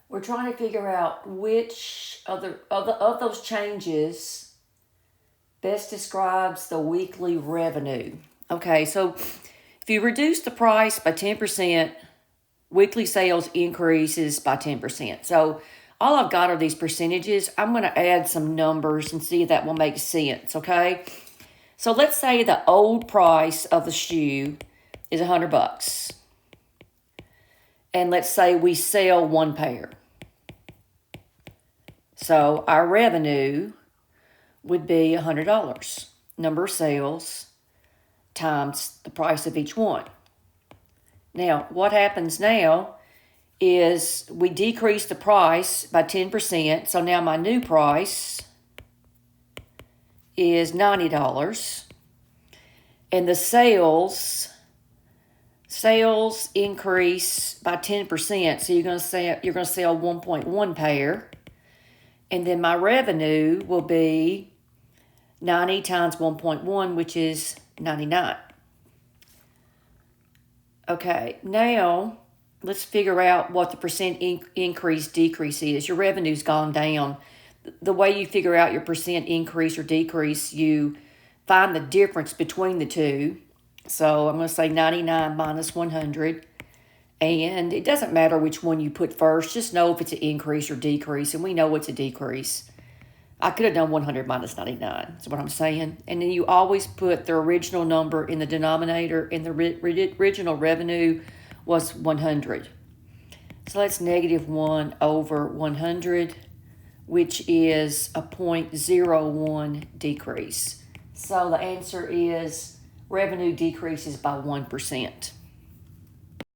We're trying to figure out which of those changes best describes the weekly revenue. Okay, so if you reduce the price by 10%, weekly sales increases by 10%. So all I've got are these percentages. I'm going to add some numbers and see if that will make sense, okay? So let's say the old price of the shoe is $100. And let's say we sell one pair. So our revenue would be $100. Number of sales times the price of each one. Now, what happens now is we decrease the price by 10%. So now my new price is $90. And the sales increase by 10%. So you're going to sell 1.1 pair. And then my revenue will be 90 times 1.1, which is 99. Okay, now let's figure out what the percent increase decrease is. Your revenue's gone down. The way you figure out your percent increase or decrease, you find the difference between the two. So I'm going to say 99 minus 100. And it doesn't matter which one you put first. Just know if it's an increase or decrease. And we know it's a decrease. I could have done 100 minus 99. That's what I'm saying. And then you always put the original number in the denominator. And the original revenue was 100. So that's negative 1 over 100, which is a 0.01 decrease. So the answer is revenue decreases by 1%.